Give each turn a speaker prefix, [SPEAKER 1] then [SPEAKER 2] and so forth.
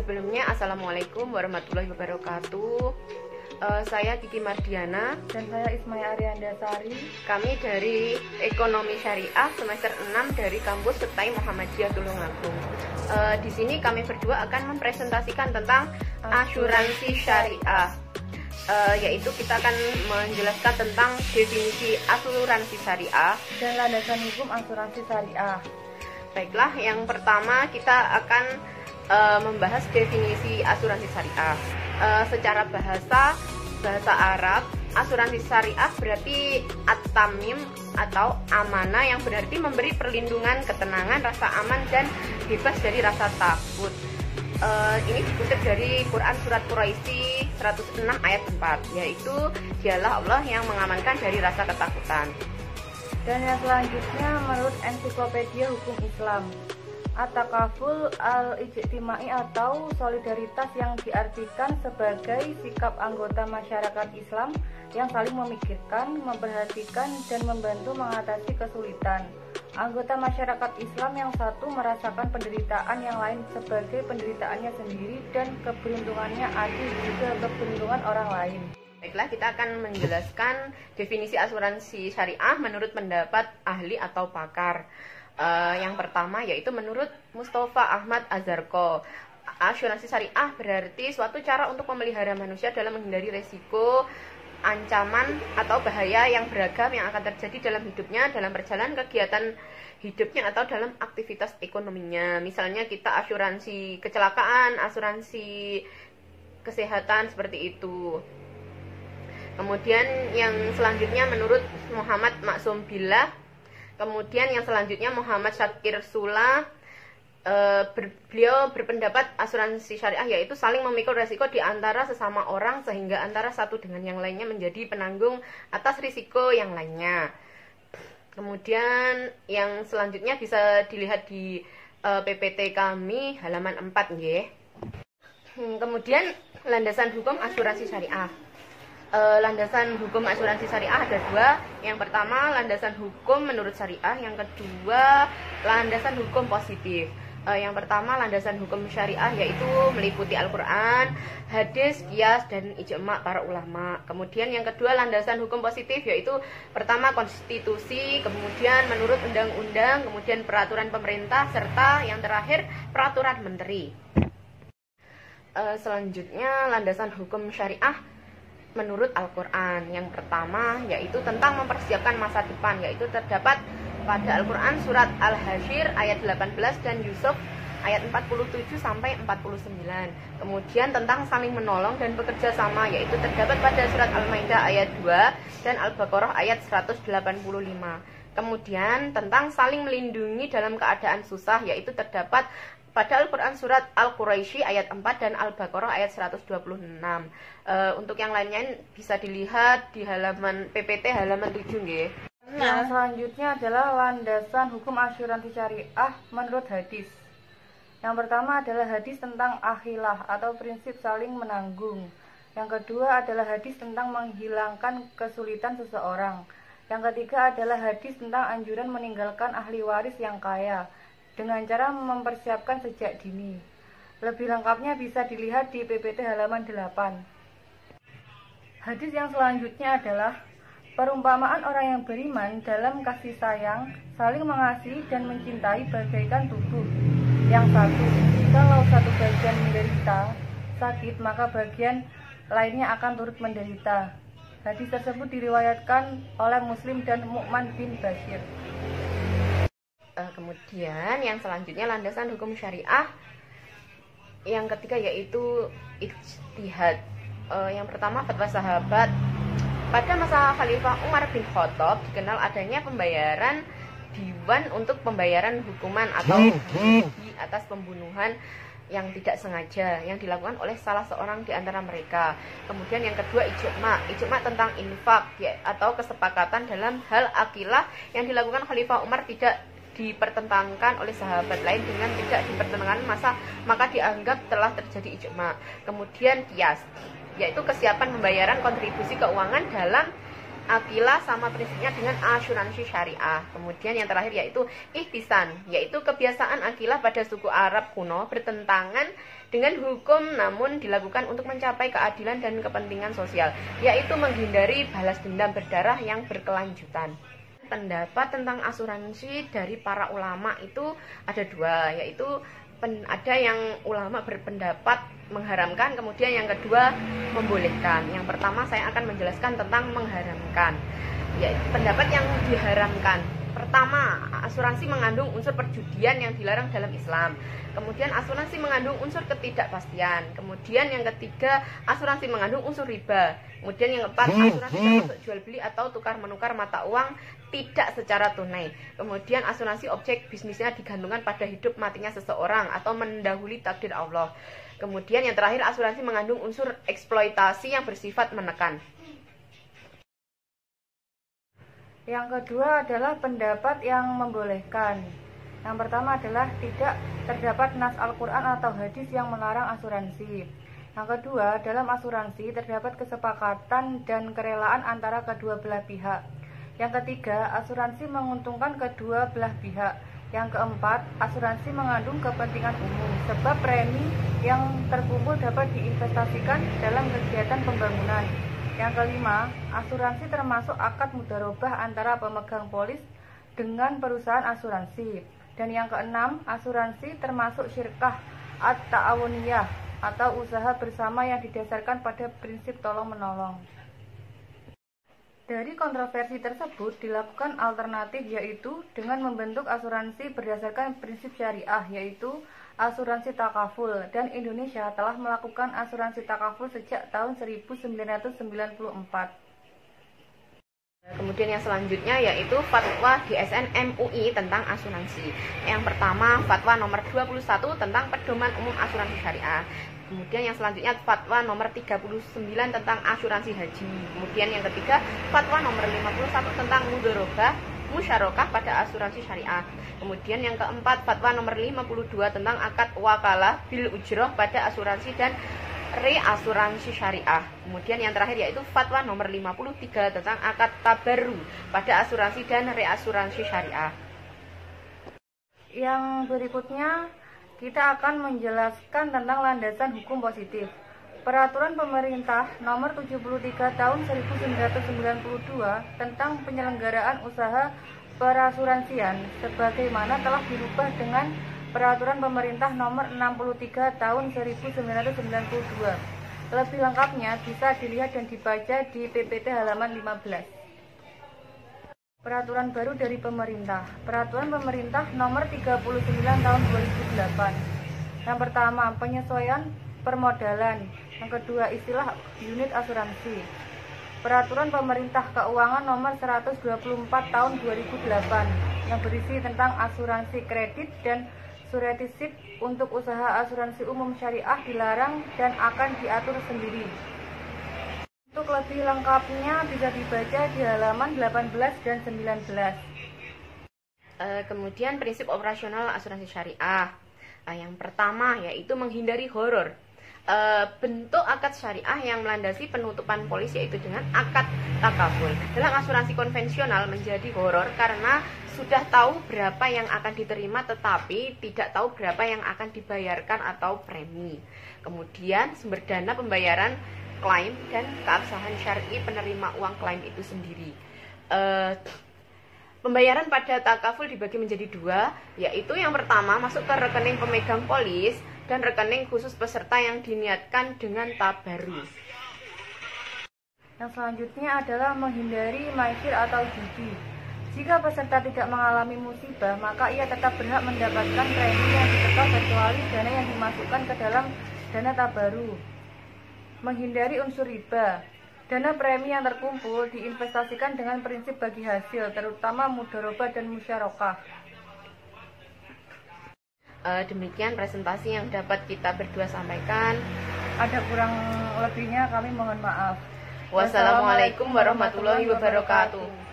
[SPEAKER 1] Sebelumnya, Assalamualaikum warahmatullahi wabarakatuh. Saya Kiki Mardiana.
[SPEAKER 2] Dan saya Ismaya Ariandasari.
[SPEAKER 1] Kami dari Ekonomi Syariah semester 6 dari kampus Setai Muhammadiyah Tulungagung. Di sini kami berdua akan mempresentasikan tentang asuransi syariah. Yaitu kita akan menjelaskan tentang definisi asuransi syariah
[SPEAKER 2] dan landasan hukum asuransi syariah.
[SPEAKER 1] Baiklah, yang pertama kita akan membahas definisi asuransi syariah. Secara bahasa Arab, asuransi syariah berarti at-tamim atau amanah, yang berarti memberi perlindungan, ketenangan, rasa aman dan bebas dari rasa takut. Ini dikutip dari Quran surat Quraisy 106 ayat 4, yaitu dialah Allah yang mengamankan dari rasa ketakutan.
[SPEAKER 2] Dan yang selanjutnya menurut Ensiklopedia Hukum Islam, at-takaful al-ijtimai atau solidaritas yang diartikan sebagai sikap anggota masyarakat Islam yang saling memikirkan, memperhatikan, dan membantu mengatasi kesulitan. Anggota masyarakat Islam yang satu merasakan penderitaan yang lain sebagai penderitaannya sendiri, dan keberuntungannya adil juga keberuntungan orang lain.
[SPEAKER 1] Baiklah, kita akan menjelaskan definisi asuransi syariah menurut pendapat ahli atau pakar. Yang pertama yaitu menurut Mustafa Ahmad Azharko, asuransi syariah berarti suatu cara untuk memelihara manusia dalam menghindari resiko, ancaman atau bahaya yang beragam yang akan terjadi dalam hidupnya, dalam perjalanan kegiatan hidupnya atau dalam aktivitas ekonominya. Misalnya kita asuransi kecelakaan, asuransi kesehatan, seperti itu. Kemudian yang selanjutnya menurut Muhammad Maksum Billah, kemudian yang selanjutnya Muhammad Syakir Sula, beliau berpendapat asuransi syariah yaitu saling memikul resiko di antara sesama orang sehingga antara satu dengan yang lainnya menjadi penanggung atas risiko yang lainnya. Kemudian yang selanjutnya bisa dilihat di PPT kami halaman 4 nggih. Kemudian landasan hukum asuransi syariah. Landasan hukum asuransi syariah ada dua. Yang pertama landasan hukum menurut syariah, yang kedua landasan hukum positif. Yang pertama landasan hukum syariah yaitu meliputi Al-Quran, hadis, qiyas, dan ijma' para ulama. Kemudian yang kedua landasan hukum positif yaitu pertama konstitusi, kemudian menurut undang-undang, kemudian peraturan pemerintah, serta yang terakhir peraturan menteri. Selanjutnya landasan hukum syariah menurut Al-Quran. Yang pertama yaitu tentang mempersiapkan masa depan, yaitu terdapat pada Al-Quran surat Al-Hasyr ayat 18 dan Yusuf ayat 47 sampai 49. Kemudian tentang saling menolong dan bekerja sama, yaitu terdapat pada surat Al-Maidah ayat 2 dan Al-Baqarah ayat 185. Kemudian tentang saling melindungi dalam keadaan susah, yaitu terdapat pada Al-Quran surat Al-Quraisy ayat 4 dan Al-Baqarah ayat 126. Untuk yang lainnya bisa dilihat di halaman PPT halaman 7 nggih.
[SPEAKER 2] Yang selanjutnya adalah landasan hukum asuransi syariah menurut hadis. Yang pertama adalah hadis tentang akhilah atau prinsip saling menanggung. Yang kedua adalah hadis tentang menghilangkan kesulitan seseorang. Yang ketiga adalah hadis tentang anjuran meninggalkan ahli waris yang kaya dengan cara mempersiapkan sejak dini. Lebih lengkapnya bisa dilihat di PPT halaman 8. Hadis yang selanjutnya adalah perumpamaan orang yang beriman dalam kasih sayang, saling mengasihi dan mencintai bagaikan tubuh yang satu. Kalau satu bagian menderita sakit, maka bagian lainnya akan turut menderita. Hadis tersebut diriwayatkan oleh Muslim dan Nu'man bin Bashir.
[SPEAKER 1] Kemudian yang selanjutnya landasan hukum syariah yang ketiga yaitu ijtihad. Yang pertama fatwa sahabat. Pada masa Khalifah Umar bin Khattab dikenal adanya pembayaran diwan untuk pembayaran hukuman atau di atas pembunuhan yang tidak sengaja yang dilakukan oleh salah seorang di antara mereka. Kemudian yang kedua ijma tentang infak atau kesepakatan dalam hal akilah yang dilakukan Khalifah Umar tidak dipertentangkan oleh sahabat lain dengan tidak dipertentangkan maka dianggap telah terjadi ijma. Kemudian qiyas yaitu kesiapan pembayaran kontribusi keuangan dalam akilah sama prinsipnya dengan asuransi syariah. Kemudian yang terakhir yaitu ihtisan, yaitu kebiasaan akilah pada suku Arab kuno bertentangan dengan hukum namun dilakukan untuk mencapai keadilan dan kepentingan sosial, yaitu menghindari balas dendam berdarah yang berkelanjutan. Pendapat tentang asuransi dari para ulama itu ada dua, yaitu ada yang ulama berpendapat mengharamkan, kemudian yang kedua membolehkan. Yang pertama saya akan menjelaskan tentang mengharamkan, yaitu pendapat yang diharamkan. Pertama, asuransi mengandung unsur perjudian yang dilarang dalam Islam. Kemudian asuransi mengandung unsur ketidakpastian. Kemudian yang ketiga, asuransi mengandung unsur riba. Kemudian yang keempat, asuransi termasuk jual beli atau tukar menukar mata uang tidak secara tunai. Kemudian asuransi objek bisnisnya digantungkan pada hidup matinya seseorang atau mendahului takdir Allah. Kemudian yang terakhir, asuransi mengandung unsur eksploitasi yang bersifat menekan.
[SPEAKER 2] Yang kedua adalah pendapat yang membolehkan. Yang pertama adalah tidak terdapat nas Al-Quran atau hadis yang melarang asuransi. Yang kedua, dalam asuransi terdapat kesepakatan dan kerelaan antara kedua belah pihak. Yang ketiga, asuransi menguntungkan kedua belah pihak. Yang keempat, asuransi mengandung kepentingan umum, sebab premi yang terkumpul dapat diinvestasikan dalam kegiatan pembangunan. Yang kelima, asuransi termasuk akad mudharabah antara pemegang polis dengan perusahaan asuransi. Dan yang keenam, asuransi termasuk syirkah at-ta'awuniyah atau usaha bersama yang didasarkan pada prinsip tolong-menolong. Dari kontroversi tersebut dilakukan alternatif, yaitu dengan membentuk asuransi berdasarkan prinsip syariah, yaitu asuransi takaful, dan Indonesia telah melakukan asuransi takaful sejak tahun 1994.
[SPEAKER 1] Kemudian yang selanjutnya yaitu fatwa DSN MUI tentang asuransi. Yang pertama, fatwa nomor 21 tentang pedoman umum asuransi syariah. Kemudian yang selanjutnya fatwa nomor 39 tentang asuransi haji. Kemudian yang ketiga, fatwa nomor 51 tentang musyarakah pada asuransi syariah. Kemudian yang keempat, fatwa nomor 52 tentang akad wakalah bil ujroh pada asuransi dan reasuransi syariah. Kemudian yang terakhir yaitu fatwa nomor 53 tentang akad tabaru pada asuransi dan reasuransi syariah.
[SPEAKER 2] Yang berikutnya kita akan menjelaskan tentang landasan hukum positif. Peraturan Pemerintah Nomor 73 Tahun 1992 tentang penyelenggaraan usaha perasuransian sebagaimana telah dirubah dengan Peraturan Pemerintah Nomor 63 Tahun 1992. Lebih lengkapnya bisa dilihat dan dibaca di PPT halaman 15. Peraturan baru dari pemerintah. Peraturan Pemerintah Nomor 39 Tahun 2008. Yang pertama, penyesuaian permodalan. Yang kedua, istilah unit asuransi. Peraturan Pemerintah Keuangan Nomor 124 Tahun 2008 yang berisi tentang asuransi kredit dan suretisip untuk usaha asuransi umum syariah dilarang dan akan diatur sendiri. Untuk lebih lengkapnya bisa dibaca di halaman 18 dan 19.
[SPEAKER 1] Kemudian prinsip operasional asuransi syariah. Yang pertama yaitu menghindari horor. Bentuk akad syariah yang melandasi penutupan polis yaitu dengan akad takaful. Dalam asuransi konvensional menjadi horor karena sudah tahu berapa yang akan diterima tetapi tidak tahu berapa yang akan dibayarkan atau premi. Kemudian sumber dana pembayaran klaim dan keabsahan syar'i penerima uang klaim itu sendiri. Pembayaran pada takaful dibagi menjadi dua, yaitu yang pertama masuk ke rekening pemegang polis dan rekening khusus peserta yang diniatkan dengan tabarus.
[SPEAKER 2] Yang selanjutnya adalah menghindari maisir atau judi. Jika peserta tidak mengalami musibah, maka ia tetap berhak mendapatkan premi yang disetor kecuali dana yang dimasukkan ke dalam dana tabaru. Menghindari unsur riba. Dana premi yang terkumpul diinvestasikan dengan prinsip bagi hasil, terutama mudharabah dan musyarakah.
[SPEAKER 1] Demikian presentasi yang dapat kita berdua sampaikan.
[SPEAKER 2] Ada kurang lebihnya kami mohon maaf.
[SPEAKER 1] Wassalamualaikum warahmatullahi wabarakatuh.